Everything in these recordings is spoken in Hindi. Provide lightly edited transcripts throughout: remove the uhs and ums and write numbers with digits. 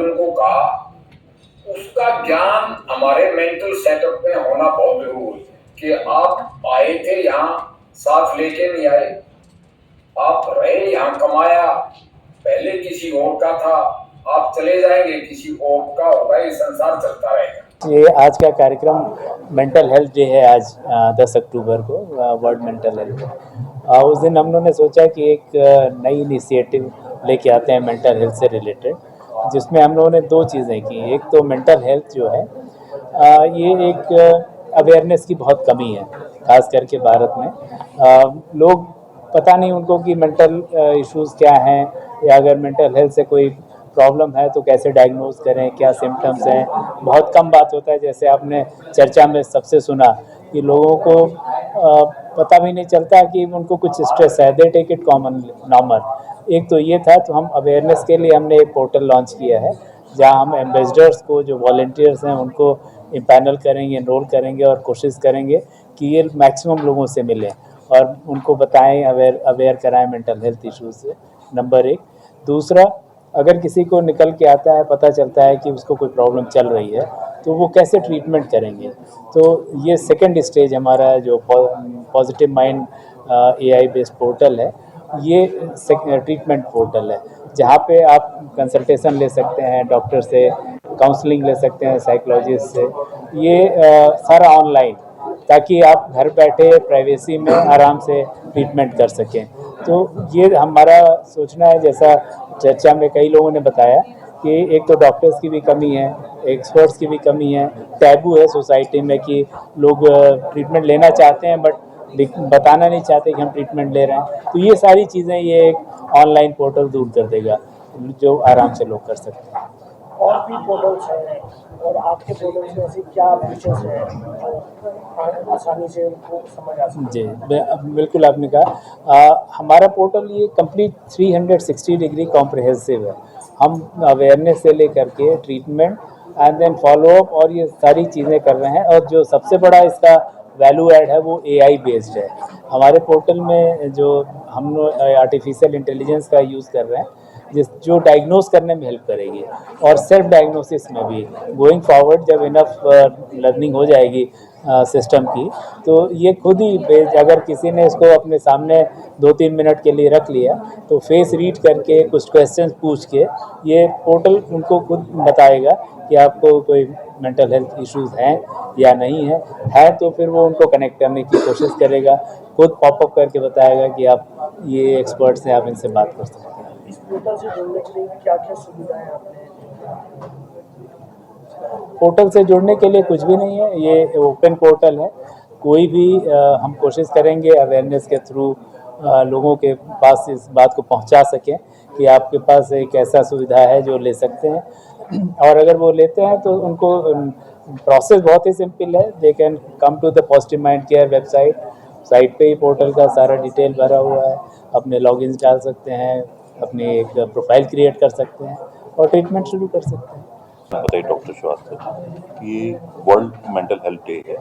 भी उनको कहा, उसका ज्ञान हमारे मेंटल सेटअप में होना बहुत जरूरी है कि आप आए थे यहाँ, साथ लेके नहीं आए, आप रहे यहाँ, कमाया पहले किसी और का था, आप चले जाएंगे किसी और का होगा, ये संसार चलता रहेगा। ये आज का कार्यक्रम मेंटल हेल्थ डे है। आज 10 अक्टूबर को वर्ल्ड मेंटल हेल्थ डे। उस दिन हम लोगों ने सोचा कि एक नई इनिशिएटिव लेके आते हैं मेंटल हेल्थ से रिलेटेड, जिसमें हम लोगों ने दो चीज़ें की। एक तो मेंटल हेल्थ जो है ये एक अवेयरनेस की बहुत कमी है, खास करके भारत में। लोग पता नहीं उनको कि मेंटल इश्यूज़ क्या हैं, या अगर मेंटल हेल्थ से कोई प्रॉब्लम है तो कैसे डायग्नोज करें, क्या सिम्टम्स हैं, बहुत कम बात होता है। जैसे आपने चर्चा में सबसे सुना कि लोगों को पता भी नहीं चलता कि उनको कुछ स्ट्रेस है, they take it common normal. एक तो ये था, तो हम अवेयरनेस के लिए हमने एक पोर्टल लॉन्च किया है, जहां हम एम्बेसडर्स को, जो वॉलंटियर्स हैं, उनको पैनल करेंगे, एनरोल करेंगे और कोशिश करेंगे कि ये मैक्सिमम लोगों से मिलें और उनको बताएं, अवेयर कराएं मेंटल हेल्थ इश्यूज से, नंबर एक। दूसरा, अगर किसी को निकल के आता है, पता चलता है कि उसको कोई प्रॉब्लम चल रही है, तो वो कैसे ट्रीटमेंट करेंगे। तो ये सेकंड स्टेज हमारा जो positive mind AI based portal है, ये ट्रीटमेंट पोर्टल है, जहाँ पे आप कंसल्टेशन ले सकते हैं डॉक्टर से, काउंसलिंग ले सकते हैं साइकोलॉजिस्ट से। ये सारा ऑनलाइन, ताकि आप घर बैठे प्राइवेसी में आराम से ट्रीटमेंट कर सकें। तो ये हमारा सोचना है, जैसा चर्चा में कई लोगों ने बताया कि एक तो डॉक्टर्स की भी कमी है, एक्सपर्ट्स की भी कमी है, टैबू है सोसाइटी में कि लोग ट्रीटमेंट लेना चाहते हैं बट बताना नहीं चाहते कि हम ट्रीटमेंट ले रहे हैं। तो ये सारी चीज़ें ये एक ऑनलाइन पोर्टल दूर कर देगा, जो आराम से लोग कर सकते हैं। और भी पोर्टल्स हैं, और आपके पोर्टल्स में ऐसे क्या फीचर्स हैं जो आसानी से उनको समझ आ सकते? जी, बिल्कुल आपने कहा, हमारा पोर्टल ये कंप्लीट 360 डिग्री कॉम्प्रिहेंसिव है। हम अवेयरनेस से लेकर के ट्रीटमेंट एंड देन फॉलोअप और ये सारी चीज़ें कर रहे हैं। और जो सबसे बड़ा इसका वैल्यू ऐड है वो AI बेस्ड है। हमारे पोर्टल में जो हम आर्टिफिशियल इंटेलिजेंस का यूज़ कर रहे हैं, जो डायग्नोस करने में हेल्प करेगी, और सेल्फ डायग्नोसिस में भी गोइंग फॉरवर्ड जब इनफ लर्निंग हो जाएगी सिस्टम की, तो ये खुद ही अगर किसी ने इसको अपने सामने 2-3 मिनट के लिए रख लिया, तो फेस रीड करके कुछ क्वेश्चंस पूछ के ये पोर्टल उनको खुद बताएगा कि आपको कोई मेंटल हेल्थ इश्यूज़ हैं या नहीं है तो फिर वो उनको कनेक्ट करने की कोशिश करेगा, खुद पॉपअप करके बताएगा कि आप ये एक्सपर्ट्स हैं, आप इनसे बात कर सकते हैं। इस पोर्टल से जुड़ने के लिए क्या-क्या सुविधाएं आपने? पोर्टल से जुड़ने के लिए कुछ भी नहीं है, ये ओपन पोर्टल है। कोई भी हम कोशिश करेंगे अवेयरनेस के थ्रू लोगों के पास इस बात को पहुंचा सकें कि आपके पास एक ऐसा सुविधा है जो ले सकते हैं। और अगर वो लेते हैं तो उनको प्रोसेस बहुत ही सिंपल है। They can come to the positive mind care site पे ही पोर्टल का सारा डिटेल भरा हुआ है। अपने लॉगिन्स डाल सकते हैं, अपनी एक प्रोफाइल क्रिएट कर सकते हैं और ट्रीटमेंट शुरू कर सकते हैं। बताइए डॉक्टर श्रीवास्तव कि वर्ल्ड मेंटल हेल्थ डे है।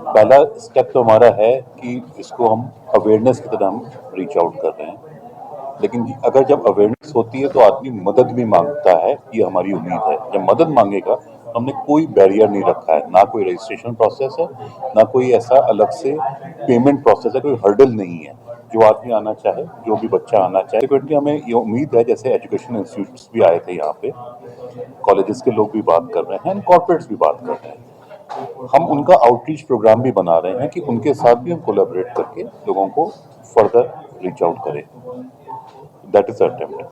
पहला स्टेप तो हमारा है कि इसको हम अवेयरनेस की तरह हम रीच आउट कर रहे हैं, लेकिन अगर जब अवेयरनेस होती है तो आदमी मदद भी मांगता है, ये हमारी उम्मीद है। जब मदद मांगेगा तो हमने कोई बैरियर नहीं रखा है, ना कोई रजिस्ट्रेशन प्रोसेस है, ना कोई ऐसा अलग से पेमेंट प्रोसेस है, कोई हर्डल नहीं है। जो आदमी आना चाहे, जो भी बच्चा आना चाहे, सिक्योरिटी हमें ये उम्मीद है, जैसे एजुकेशन इंस्टीट्यूट्स भी आए थे यहाँ पे, कॉलेजेस के लोग भी बात कर रहे हैं, कॉर्पोरेट्स भी बात कर रहे हैं। हम उनका आउटरीच प्रोग्राम भी बना रहे हैं कि उनके साथ भी हम कोलैबोरेट करके लोगों को फर्दर रीच आउट करें। That is a attempt.